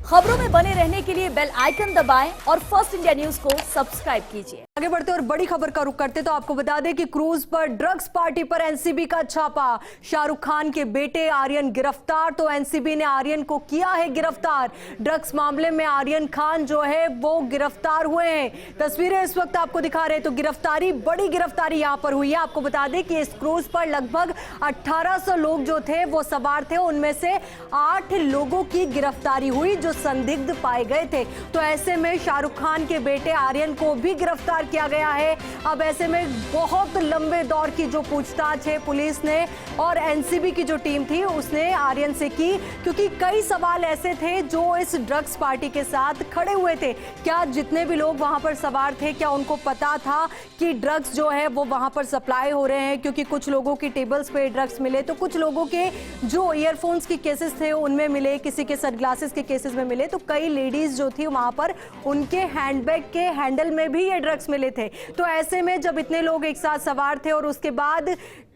खबरों में बने रहने के लिए बेल आइकन दबाएं और फर्स्ट इंडिया न्यूज को सब्सक्राइब कीजिए। आगे बढ़ते और बड़ी खबर का रुख करते तो आपको बता दें कि क्रूज पर ड्रग्स पार्टी पर एनसीबी का छापा। शाहरुख खान के बेटे आर्यन गिरफ्तार। तो एनसीबी ने आर्यन को किया है गिरफ्तार। ड्रग्स मामले में आर्यन खान जो है वो गिरफ्तार हुए हैं। तस्वीरें इस वक्त आपको दिखा रहे हैं। तो गिरफ्तारी, बड़ी गिरफ्तारी यहां पर हुई है। आपको बता दें कि इस क्रूज पर लगभग 1800 लोग जो थे वो सवार थे। उनमें से 8 लोगों की गिरफ्तारी हुई जो संदिग्ध पाए गए थे। तो ऐसे में शाहरुख खान के बेटे आर्यन को भी गिरफ्तार किया गया है। अब ऐसे में बहुत लंबे दौर की जो पूछताछ है पुलिस ने और एनसीबी की जो टीम थी उसने आर्यन से की, क्योंकि कई सवाल ऐसे थे जो इस ड्रग्स पार्टी के साथ खड़े हुए थे। क्या जितने भी लोग वहां पर सवार थे क्या उनको पता था कि ड्रग्स जो है वो वहां पर सप्लाई हो रहे हैं? क्योंकि कुछ लोगों की टेबल्स पे ड्रग्स मिले, तो कुछ लोगों के जो ईयरफोन्स की केसेस थे उनमें मिले, किसी के सनग्लासेस के केसेस में मिले। तो कई लेडीज जो थी वहां पर उनके हैंडबैग के हैंडल में भी ये ड्रग्स मिले थे। तो ऐसे में जब इतने लोग एक साथ सवार थे और उसके बाद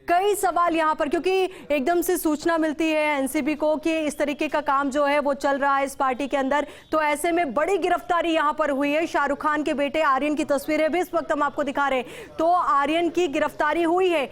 कई सवाल यहां पर, क्योंकि एकदम से सूचना मिलती है एनसीबी को कि इस तरीके का काम जो है वो चल रहा है इस पार्टी के अंदर, तो ऐसे में बड़ी गिरफ्तारी यहां पर हुई है। शाहरुख खान के बेटे आर्यन की तस्वीरें भी इस वक्त हम आपको दिखा रहे हैं। तो आर्यन की गिरफ्तारी हुई है।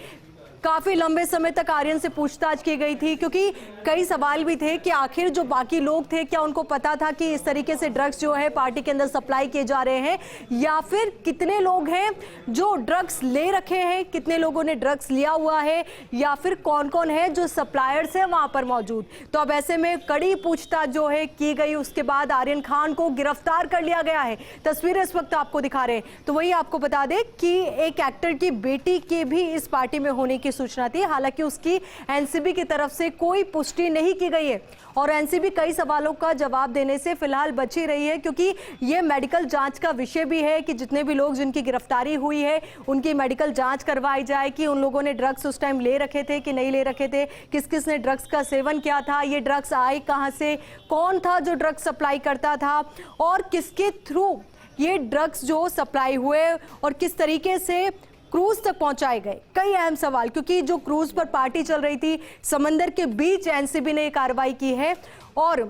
काफी लंबे समय तक आर्यन से पूछताछ की गई थी, क्योंकि कई सवाल भी थे कि आखिर जो बाकी लोग थे क्या उनको पता था कि इस तरीके से ड्रग्स जो है पार्टी के अंदर सप्लाई किए जा रहे हैं, या फिर कितने लोग हैं जो ड्रग्स ले रखे हैं, कितने लोगों ने ड्रग्स लिया हुआ है, या फिर कौन कौन है जो सप्लायर्स है वहां पर मौजूद। तो अब ऐसे में कड़ी पूछताछ जो है की गई। उसके बाद आर्यन खान को गिरफ्तार कर लिया गया है। तस्वीरें इस वक्त आपको दिखा रहे हैं। तो वही आपको बता दें कि एक एक्टर की बेटी के भी इस पार्टी में होने की सूचना थी। हालांकि उसकी एनसीबी की तरफ से कोई पुष्टि नहीं की गई है और एनसीबी कई सवालों का जवाब देने से फिलहाल बची रही है, क्योंकि यह मेडिकल जांच का विषय भी है कि जितने भी लोग जिनकी गिरफ्तारी हुई है उनकी मेडिकल जांच करवाई जाए कि उन लोगों ने ड्रग्स उस टाइम ले रखे थे कि नहीं ले रखे थे, किस किस ने ड्रग्स का सेवन किया था, ये ड्रग्स आए कहां से, कौन था जो ड्रग्स सप्लाई करता था और किसके थ्रू ये ड्रग्स जो सप्लाई हुए और किस तरीके से क्रूज तक पहुंचाए गए। कई अहम सवाल, क्योंकि जो क्रूज पर पार्टी चल रही थी समंदर के बीच, एनसीबी ने कार्रवाई की है और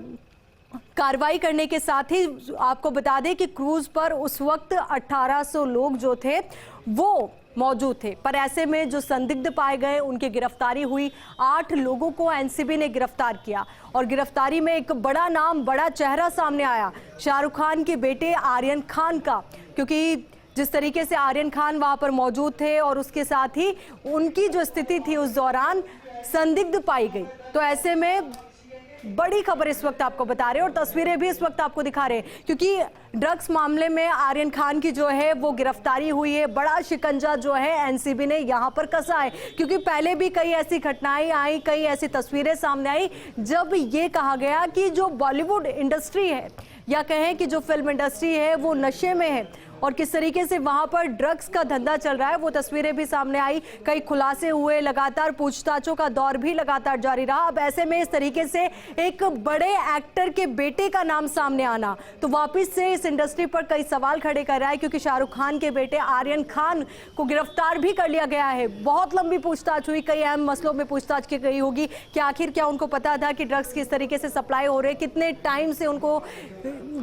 कार्रवाई करने के साथ ही आपको बता दें कि क्रूज पर उस वक्त 1800 लोग जो थे वो मौजूद थे। पर ऐसे में जो संदिग्ध पाए गए उनकी गिरफ्तारी हुई। 8 लोगों को एनसीबी ने गिरफ्तार किया और गिरफ्तारी में एक बड़ा नाम, बड़ा चेहरा सामने आया, शाहरुख खान के बेटे आर्यन खान का, क्योंकि जिस तरीके से आर्यन खान वहां पर मौजूद थे और उसके साथ ही उनकी जो स्थिति थी उस दौरान संदिग्ध पाई गई। तो ऐसे में बड़ी खबर इस वक्त आपको बता रहे हैं और तस्वीरें भी इस वक्त आपको दिखा रहे हैं, क्योंकि ड्रग्स मामले में आर्यन खान की जो है वो गिरफ्तारी हुई है। बड़ा शिकंजा जो है एनसीबी ने यहां पर कसा है, क्योंकि पहले भी कई ऐसी घटनाएं आई, कई ऐसी तस्वीरें सामने आई जब ये कहा गया कि जो बॉलीवुड इंडस्ट्री है या कहें कि जो फिल्म इंडस्ट्री है वो नशे में है और किस तरीके से वहां पर ड्रग्स का धंधा चल रहा है। वो तस्वीरें भी सामने आई, कई खुलासे हुए, लगातार पूछताछों का दौर भी लगातार जारी रहा। अब ऐसे में इस तरीके से एक बड़े एक्टर के बेटे का नाम सामने आना तो वापस से इस इंडस्ट्री पर कई सवाल खड़े कर रहा है, क्योंकि शाहरुख खान के बेटे आर्यन खान को गिरफ्तार भी कर लिया गया है। बहुत लंबी पूछताछ हुई, कई अहम मसलों में पूछताछ की गई होगी कि आखिर क्या उनको पता था कि ड्रग्स किस तरीके से सप्लाई हो रहे, कितने टाइम से उनको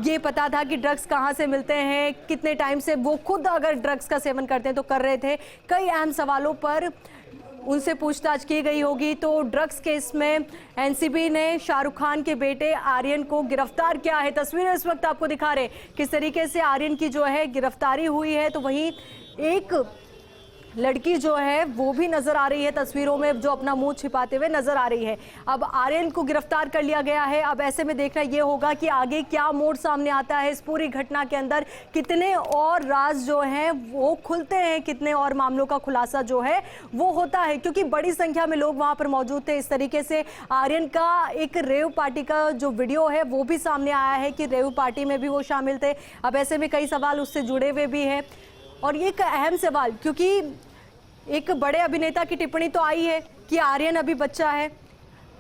ये पता था कि ड्रग्स कहाँ से मिलते हैं, कितने टाइम से वो खुद अगर ड्रग्स का सेवन करते हैं तो कर रहे थे। कई अहम सवालों पर उनसे पूछताछ की गई होगी। तो ड्रग्स केस में एनसीबी ने शाहरुख खान के बेटे आर्यन को गिरफ्तार किया है। तस्वीरें इस वक्त आपको दिखा रहे किस तरीके से आर्यन की जो है गिरफ्तारी हुई है। तो वहीं एक लड़की जो है वो भी नजर आ रही है तस्वीरों में, जो अपना मुंह छिपाते हुए नजर आ रही है। अब आर्यन को गिरफ्तार कर लिया गया है। अब ऐसे में देखना ये होगा कि आगे क्या मोड़ सामने आता है इस पूरी घटना के अंदर, कितने और राज जो हैं वो खुलते हैं, कितने और मामलों का खुलासा जो है वो होता है, क्योंकि बड़ी संख्या में लोग वहां पर मौजूद थे। इस तरीके से आर्यन का एक रेव पार्टी का जो वीडियो है वो भी सामने आया है कि रेव पार्टी में भी वो शामिल थे। अब ऐसे में कई सवाल उससे जुड़े हुए भी हैं और ये एक अहम सवाल, क्योंकि एक बड़े अभिनेता की टिप्पणी तो आई है कि आर्यन अभी बच्चा है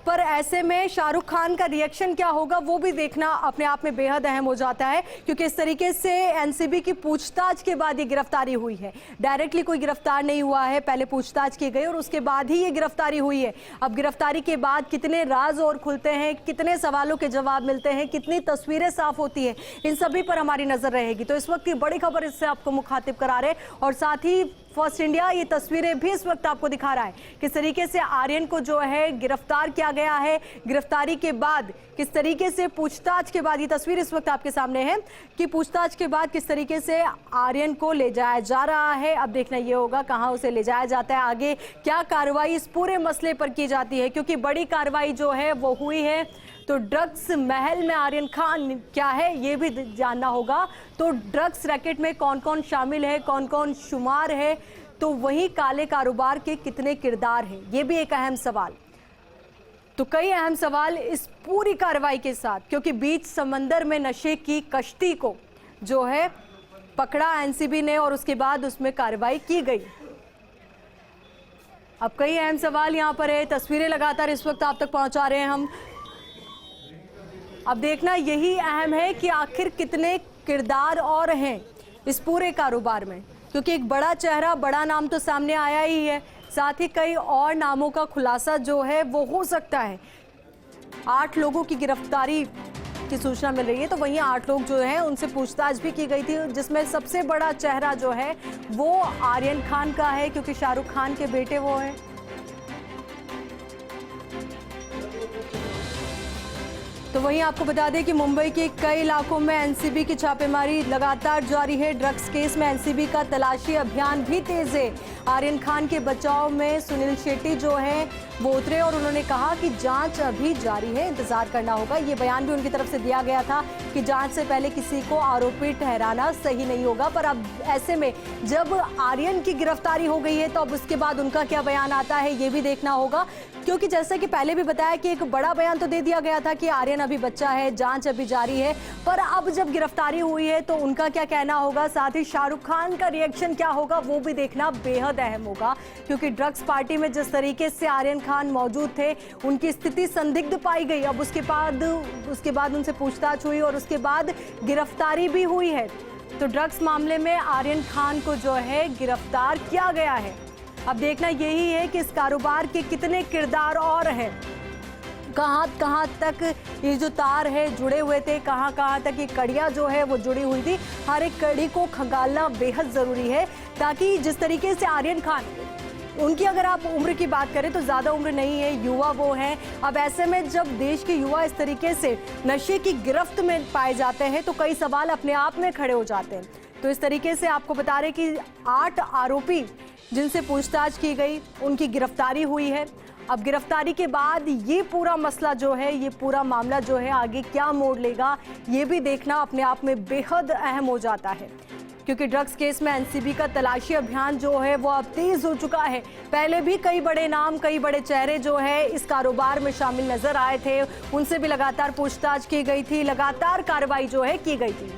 पर ऐसे में शाहरुख खान का रिएक्शन क्या होगा वो भी देखना अपने आप में बेहद अहम हो जाता है, क्योंकि इस तरीके से एनसीबी की पूछताछ के बाद ये गिरफ्तारी हुई है। डायरेक्टली कोई गिरफ्तार नहीं हुआ है, पहले पूछताछ की गई और उसके बाद ही ये गिरफ्तारी हुई है। अब गिरफ्तारी के बाद कितने राज और खुलते हैं, कितने सवालों के जवाब मिलते हैं, कितनी तस्वीरें साफ होती हैं, इन सभी पर हमारी नजर रहेगी। तो इस वक्त की बड़ी खबर इससे आपको मुखातिब करा रहे और साथ ही फर्स्ट इंडिया ये तस्वीरें भी इस वक्त आपको दिखा रहा है किस तरीके से आर्यन को जो है गिरफ्तार किया गया है। गिरफ्तारी के बाद किस तरीके से पूछताछ के बाद, ये तस्वीर इस वक्त आपके सामने है कि पूछताछ के बाद किस तरीके से आर्यन को ले जाया जा रहा है। अब देखना ये होगा कहां उसे ले जाया जाता है, आगे क्या कार्रवाई इस पूरे मसले पर की जाती है, क्योंकि बड़ी कार्रवाई जो है वो हुई है। तो ड्रग्स महल में आर्यन खान क्या है ये भी जानना होगा। तो ड्रग्स रैकेट में कौन कौन शामिल है, कौन कौन शुमार है, तो वहीं काले कारोबार के कितने किरदार हैं, ये भी एक अहम सवाल। तो कई अहम सवाल इस पूरी कार्रवाई के साथ, क्योंकि बीच समंदर में नशे की कश्ती को जो है पकड़ा एनसीबी ने और उसके बाद उसमें कार्रवाई की गई। अब कई अहम सवाल यहां पर है, तस्वीरें लगातार इस वक्त आप तक पहुंचा रहे हैं हम। अब देखना यही अहम है कि आखिर कितने किरदार और हैं इस पूरे कारोबार में, क्योंकि एक बड़ा चेहरा, बड़ा नाम तो सामने आया ही है, साथ ही कई और नामों का खुलासा जो है वो हो सकता है। 8 लोगों की गिरफ्तारी की सूचना मिल रही है, तो वहीं 8 लोग जो हैं उनसे पूछताछ भी की गई थी, जिसमें सबसे बड़ा चेहरा जो है वो आर्यन खान का है, क्योंकि शाहरुख खान के बेटे वो हैं। तो वहीं आपको बता दें कि मुंबई के कई इलाकों में एनसीबी की छापेमारी लगातार जारी है। ड्रग्स केस में एनसीबी का तलाशी अभियान भी तेज है। आर्यन खान के बचाव में सुनील शेट्टी जो है वो उतरे और उन्होंने कहा कि जांच अभी जारी है, इंतजार करना होगा। ये बयान भी उनकी तरफ से दिया गया था कि जांच से पहले किसी को आरोपी ठहराना सही नहीं होगा। पर अब ऐसे में जब आर्यन की गिरफ्तारी हो गई है तो अब उसके बाद उनका क्या बयान आता है ये भी देखना होगा, क्योंकि जैसे कि पहले भी बताया कि एक बड़ा बयान तो दे दिया गया था कि आर्यन अभी बच्चा है, जांच अभी जारी है, पर अब जब गिरफ्तारी हुई है तो उनका क्या कहना होगा, साथ ही शाहरुख खान का रिएक्शन क्या होगा वो भी देखना बेहद अहम होगा। क्योंकि ड्रग्स पार्टी में जिस तरीके से आर्यन खान मौजूद थे, उनकी स्थिति संदिग्ध पाई गई। अब उसके बाद उनसे पूछताछ हुई और उसके बाद गिरफ्तारी भी हुई है। तो ड्रग्स मामले में आर्यन खान को जो है गिरफ्तार किया गया है। अब देखना यही है कि इस कारोबार के कितने किरदार और हैं, कहां तक ये जो तार है जुड़े हुए थे, कहां तक ये कड़ियां जो है वो जुड़ी हुई थी। हर एक कड़ी को खंगालना बेहद जरूरी है, ताकि जिस तरीके से आर्यन खान, उनकी अगर आप उम्र की बात करें तो ज़्यादा उम्र नहीं है, युवा वो हैं। अब ऐसे में जब देश के युवा इस तरीके से नशे की गिरफ्त में पाए जाते हैं तो कई सवाल अपने आप में खड़े हो जाते हैं। तो इस तरीके से आपको बता रहे कि 8 आरोपी जिनसे पूछताछ की गई, उनकी गिरफ्तारी हुई है। अब गिरफ्तारी के बाद ये पूरा मसला जो है, ये पूरा मामला जो है आगे क्या मोड़ लेगा, ये भी देखना अपने आप में बेहद अहम हो जाता है। क्योंकि ड्रग्स केस में एनसीबी का तलाशी अभियान जो है वो अब तेज हो चुका है। पहले भी कई बड़े नाम, कई बड़े चेहरे जो है इस कारोबार में शामिल नजर आए थे, उनसे भी लगातार पूछताछ की गई थी, लगातार कार्रवाई जो है की गई थी।